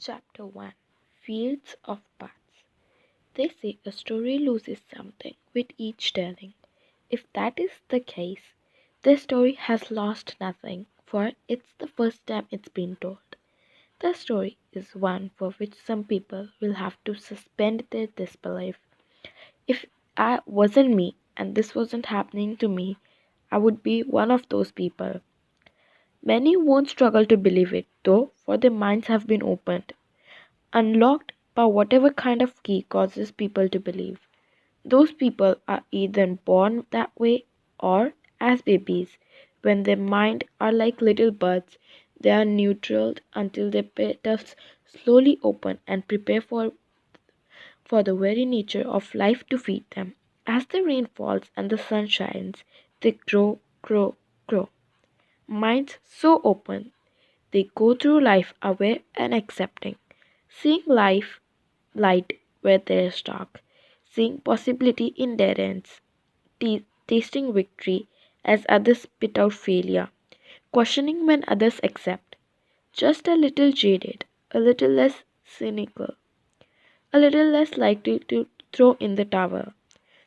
Chapter 1. Fields of Paths. They say a story loses something with each telling. If that is the case, the story has lost nothing, for it's the first time it's been told. The story is one for which some people will have to suspend their disbelief. If I wasn't me and this wasn't happening to me, I would be one of those people. Many won't struggle to believe it, though, for their minds have been opened, unlocked by whatever kind of key causes people to believe. Those people are either born that way or, as babies, when their mind are like little buds, they are neutraled until their petals slowly open and prepare for the very nature of life to feed them. As the rain falls and the sun shines, they grow. Minds so open, they go through life aware and accepting, seeing life light where there is dark, seeing possibility in dead ends, tasting victory as others spit out failure, questioning when others accept, just a little jaded, a little less cynical, a little less likely to throw in the towel.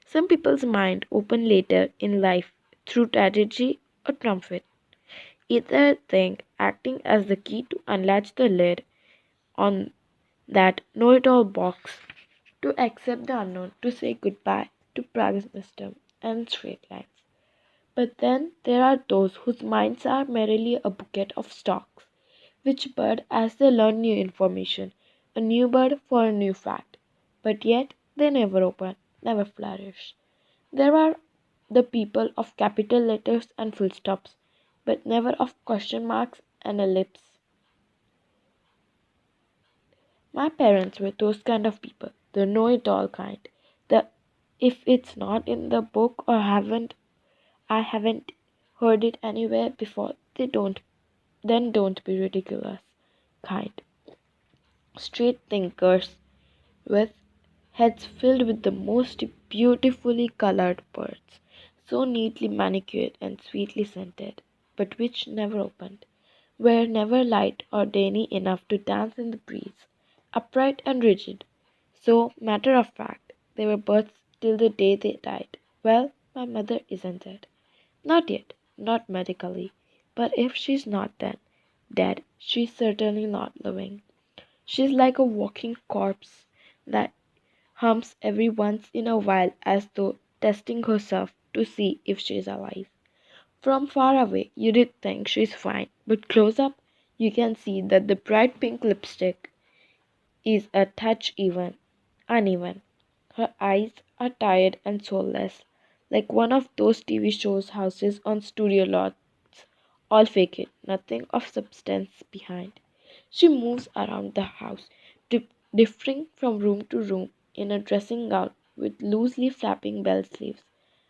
Some people's mind open later in life through tragedy or comfort. Either think acting as the key to unlatch the lid on that know it all box, to accept the unknown, to say goodbye to pragmatism and straight lines. But then there are those whose minds are merely a bouquet of stalks, which bud as they learn new information, a new bud for a new fact. But yet they never open, never flourish. There are the people of capital letters and full stops, but never of question marks and ellipses. My parents were those kind of people, the know it all kind. The if it's not in the book or I haven't heard it anywhere before, don't be ridiculous kind. Straight thinkers with heads filled with the most beautifully colored birds, so neatly manicured and sweetly scented, but which never opened, were never light or dainty enough to dance in the breeze, upright and rigid, so matter of fact, they were birds till the day they died. Well, my mother isn't dead. Not yet, not medically, but if she's not then dead, she's certainly not living. She's like a walking corpse that hums every once in a while as though testing herself to see if she's alive. From far away, you'd think she's fine, but close up, you can see that the bright pink lipstick is a touch uneven. Her eyes are tired and soulless, like one of those TV shows houses on studio lots, all fake it, nothing of substance behind. She moves around the house, differing from room to room in a dressing gown with loosely flapping bell sleeves,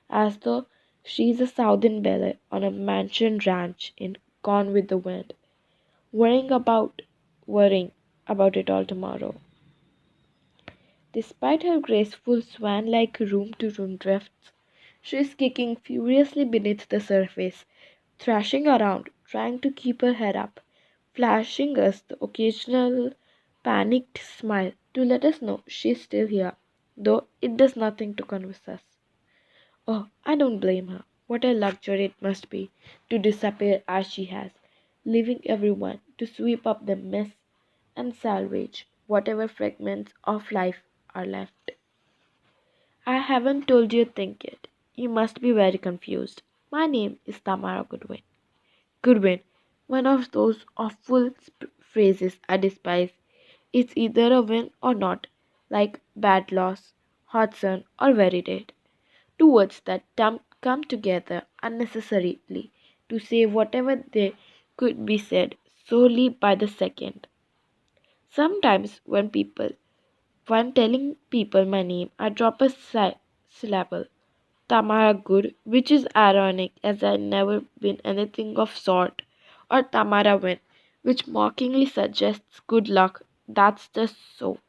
as though she is a southern belle on a mansion ranch in Gone with the Wind, worrying about worrying about it all tomorrow. Despite her graceful swan like room to room drifts, she is kicking furiously beneath the surface, thrashing around, trying to keep her head up, flashing us the occasional panicked smile to let us know she is still here, though it does nothing to convince us. Oh, I don't blame her. What a luxury it must be to disappear as she has, leaving everyone to sweep up the mess and salvage whatever fragments of life are left. I haven't told you a thing yet. You must be very confused. My name is Tamara Goodwin. Goodwin, one of those awful phrases I despise. It's either a win or not, like bad loss, hot sun, or very dead. Two words that come together unnecessarily to say whatever they could be said solely by the second. Sometimes when telling people my name, I drop a syllable, Tamara Good, which is ironic as I never been anything of sort, or Tamara Win, which mockingly suggests good luck. That's just so.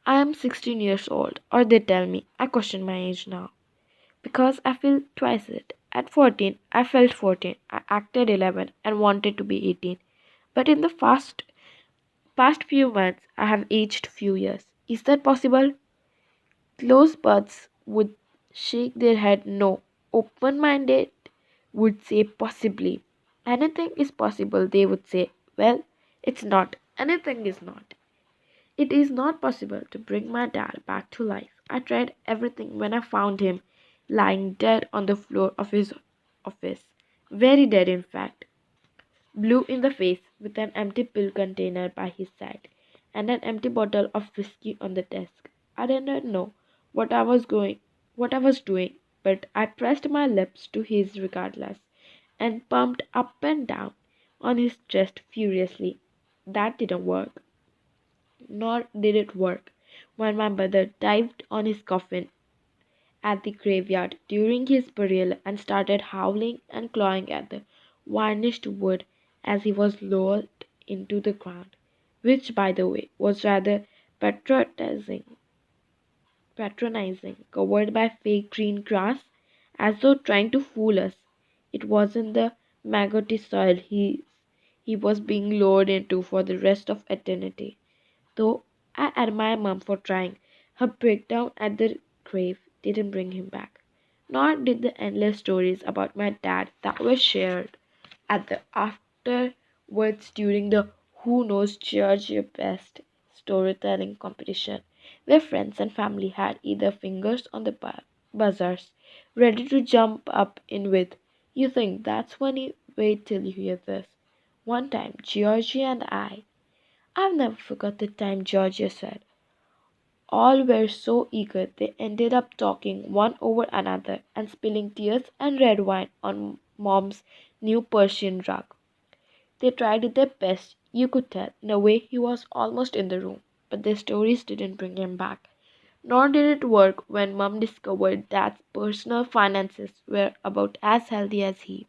I am 16 years old, or they tell me. I question my age now because I feel twice it. At 14, I felt 14. I acted 11 and wanted to be 18. But in the fast Past few months, I have aged few years. Is that possible? Closed buds would shake their head no. Open minded would say possibly. Anything is possible, they would say. Well, it's not. Anything is not. It is not possible to bring my dad back to life. I tried everything when I found him lying dead on the floor of his office. Very dead, in fact. Blue in the face, with an empty pill container by his side and an empty bottle of whiskey on the desk. I did not know what I was going what I was doing, but I pressed my lips to his regardless and pumped up and down on his chest furiously. That didn't work. Nor did it work when my brother dived on his coffin at the graveyard during his burial and started howling and clawing at the varnished wood as he was lowered into the ground, which, by the way, was rather patronizing, covered by fake green grass, as though trying to fool us. It wasn't the maggoty soil he was being lowered into for the rest of eternity. Though I admire Mum for trying, her breakdown at the grave didn't bring him back. Nor did the endless stories about my dad that were shared at the afterwards during the Who Knows Georgia Best storytelling competition, where friends and family had either fingers on the buzzers, ready to jump up in with. You think that's funny? Wait till you hear this. One time, Georgie and I've never forgot the time Georgia said. All were so eager they ended up talking one over another and spilling tears and red wine on Mom's new Persian rug. They tried their best, you could tell, in a way he was almost in the room, but their stories didn't bring him back. Nor did it work when Mum discovered Dad's personal finances were about as healthy as he.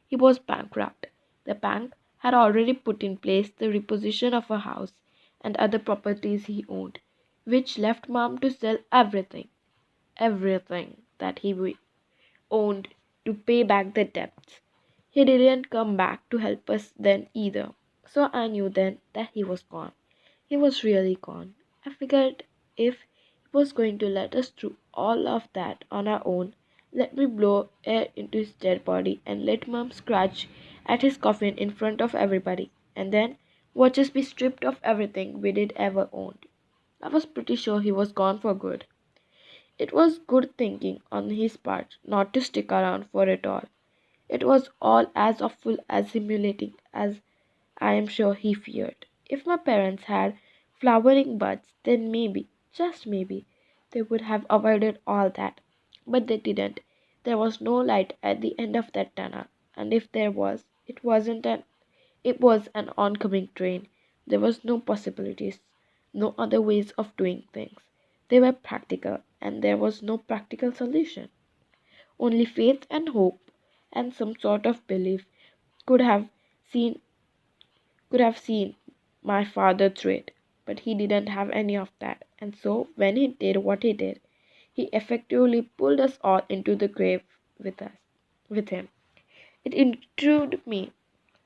He was bankrupt. The bank had already put in place the repossession of a house and other properties he owned, which left Mom to sell everything that owned to pay back the debts. He didn't come back to help us then either, so I knew then that he was gone. He was really gone. I figured if he was going to let us through all of that on our own, let me blow air into his dead body and let Mum scratch at his coffin in front of everybody, and then watch us be stripped of everything we did ever owned. I was pretty sure he was gone for good. It was good thinking on his part not to stick around for it all. It was all as awful as humiliating as I am sure he feared. If my parents had flowering buds, then maybe, just maybe, they would have avoided all that. But they didn't. There was no light at the end of that tunnel, and if there was, it was an oncoming train. There was no possibilities, no other ways of doing things. They were practical, and there was no practical solution. Only faith and hope and some sort of belief could have seen seen my father through it. But he didn't have any of that. And so when he did what he did, he effectively pulled us all into the grave with him. It intrigued me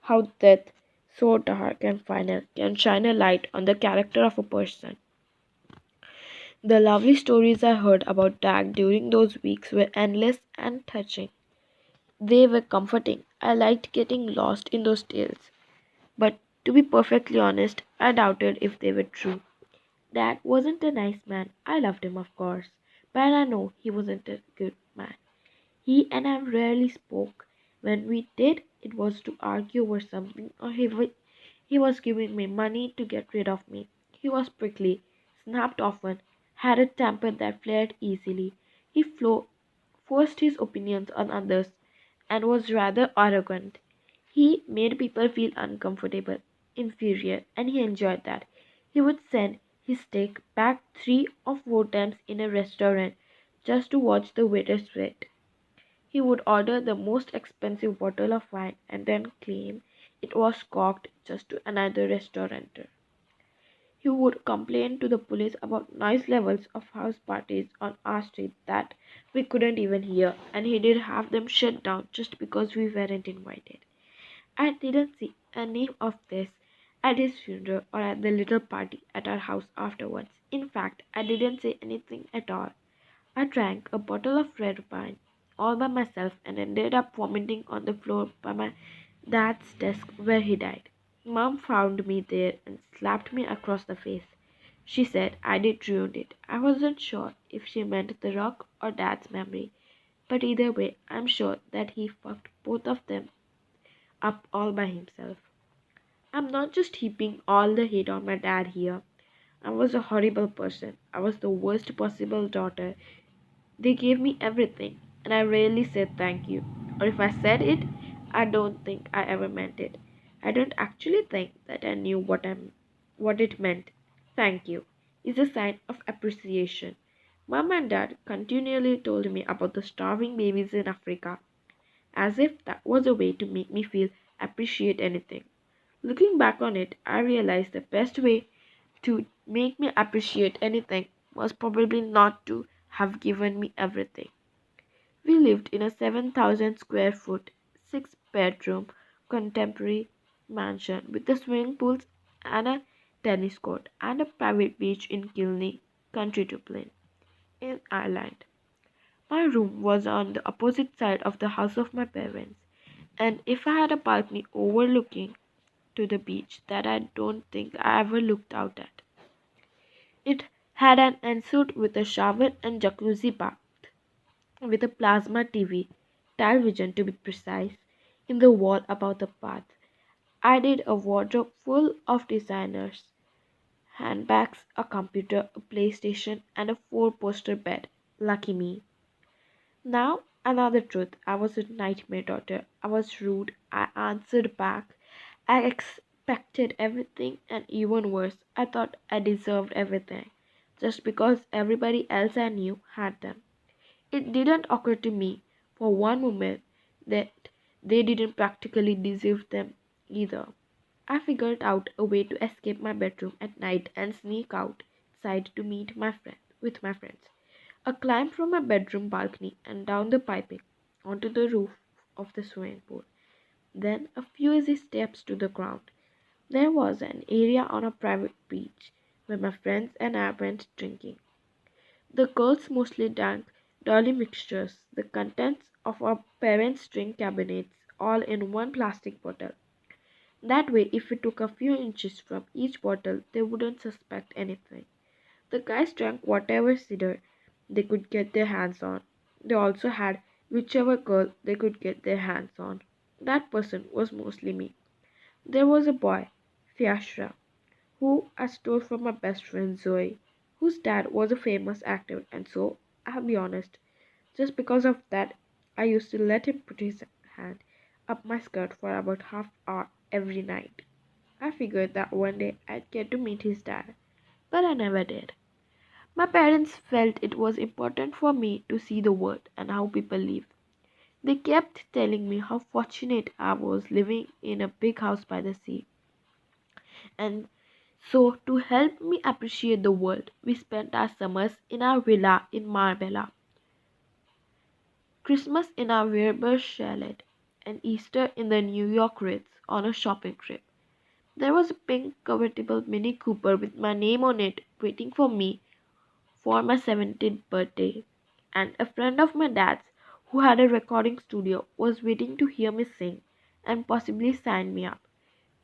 how death, so dark and final, can shine a light on the character of a person. The lovely stories I heard about Dag during those weeks were endless and touching. They were comforting. I liked getting lost in those tales. But to be perfectly honest, I doubted if they were true. Dag wasn't a nice man. I loved him, of course. But I know he wasn't a good man. He and I rarely spoke. When we did, it was to argue over something, or he was giving me money to get rid of me. He was prickly, snapped often, had a temper that flared easily. He forced his opinions on others and was rather arrogant. He made people feel uncomfortable, inferior, and he enjoyed that. He would send his steak back 3 or 4 times in a restaurant just to watch the waiter sweat. He would order the most expensive bottle of wine and then claim it was corked just to another restaurateur. He would complain to the police about noise levels of house parties on our street that we couldn't even hear, and he did have them shut down just because we weren't invited. I didn't see any of this at his funeral or at the little party at our house afterwards. In fact, I didn't say anything at all. I drank a bottle of red wine all by myself and ended up vomiting on the floor by my dad's desk where he died. Mom found me there and slapped me across the face. She said I did ruin it. I wasn't sure if she meant the rock or dad's memory, but either way, I'm sure that he fucked both of them up all by himself. I'm not just heaping all the hate on my dad here. I was a horrible person. I was the worst possible daughter. They gave me everything, and I rarely said thank you. Or if I said it, I don't think I ever meant it. I don't actually think that I knew what it meant. Thank you is a sign of appreciation. Mom and Dad continually told me about the starving babies in Africa, as if that was a way to make me feel appreciate anything. Looking back on it, I realized the best way to make me appreciate anything was probably not to have given me everything. We lived in a 7,000 square foot, 6 bedroom, contemporary mansion with a swimming pool and a tennis court and a private beach in Kilney, County Dublin, in Ireland. My room was on the opposite side of the house of my parents, and if I had a balcony overlooking to the beach that I don't think I ever looked out at. It had an ensuite with a shower and jacuzzi bath, with a plasma TV, television to be precise, in the wall above the bath. I did a wardrobe full of designers, handbags, a computer, a PlayStation, and a four-poster bed. Lucky me. Now, another truth. I was a nightmare daughter. I was rude. I answered back. I expected everything, and even worse, I thought I deserved everything just because everybody else I knew had them. It didn't occur to me for one moment that they didn't practically deserve them either. I figured out a way to escape my bedroom at night and sneak outside to meet my friends. I climbed from my bedroom balcony and down the piping onto the roof of the swimming pool. Then a few easy steps to the ground. There was an area on a private beach where my friends and I went drinking. The girls mostly drank dolly mixtures, the contents of our parents' drink cabinets, all in one plastic bottle. That way, if we took a few inches from each bottle, they wouldn't suspect anything. The guys drank whatever cider they could get their hands on. They also had whichever girl they could get their hands on. That person was mostly me. There was a boy, Fiashra, who I stole from my best friend Zoe, whose dad was a famous actor, and so, I'll be honest, just because of that, I used to let him put his hand up my skirt for about half hour every night. I figured that one day I'd get to meet his dad, but I never did. My parents felt it was important for me to see the world and how people live. They kept telling me how fortunate I was living in a big house by the sea. And so, to help me appreciate the world, we spent our summers in our villa in Marbella, Christmas in our Weber chalet, and Easter in the New York Ritz on a shopping trip. There was a pink convertible Mini Cooper with my name on it waiting for me for my 17th birthday, and a friend of my dad's who had a recording studio was waiting to hear me sing and possibly sign me up.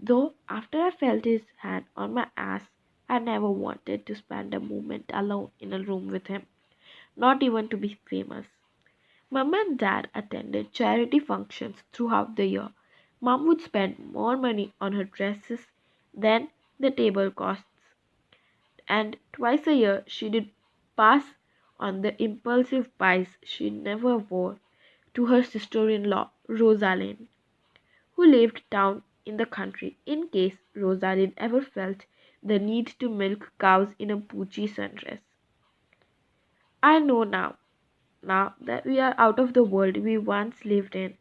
Though after I felt his hand on my ass, I never wanted to spend a moment alone in a room with him, not even to be famous. Mom and Dad attended charity functions throughout the year. Mom would spend more money on her dresses than the table costs, and twice a year she did pass on the impulsive buys she never wore to her sister in law, Rosalind, who lived down in the country in case Rosalind ever felt the need to milk cows in a poochy sundress. I know now that we are out of the world we once lived in,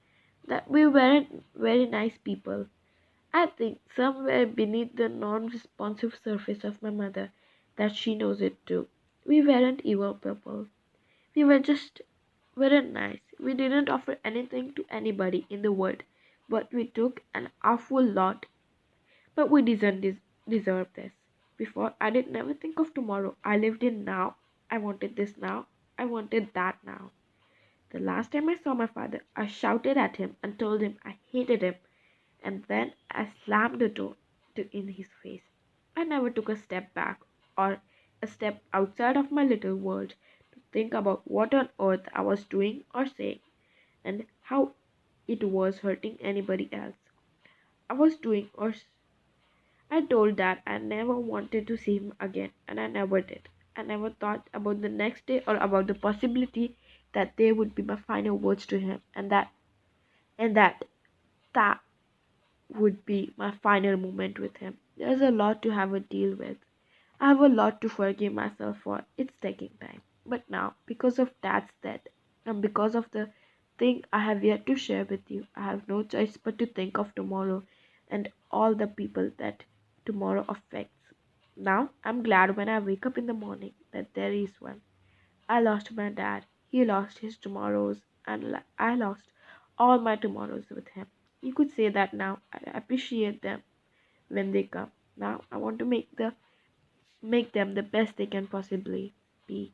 that we weren't very nice people. I think somewhere beneath the non responsive surface of my mother that she knows it too. We weren't evil people. We were just weren't nice. We didn't offer anything to anybody in the world, but we took an awful lot. But we didn't deserve this. Before, I did never think of tomorrow. I lived in now. I wanted this now. I wanted that now. The last time I saw my father, I shouted at him and told him I hated him, and then I slammed the door in his face. I never took a step back or a step outside of my little world to think about what on earth I was doing or saying and how it was hurting anybody else. I was doing or I told Dad I never wanted to see him again, and I never did. I never thought about the next day or about the possibility that they would be my final words to him, and that would be my final moment with him. There's a lot to have a deal with. I have a lot to forgive myself for. It's taking time. But now, because of Dad's death, and because of the thing I have yet to share with you, I have no choice but to think of tomorrow and all the people that tomorrow affects. Now, I'm glad when I wake up in the morning that there is one. I lost my dad, he lost his tomorrows, and I lost all my tomorrows with him. You could say that now. I appreciate them when they come. Now I want to make them the best they can possibly be.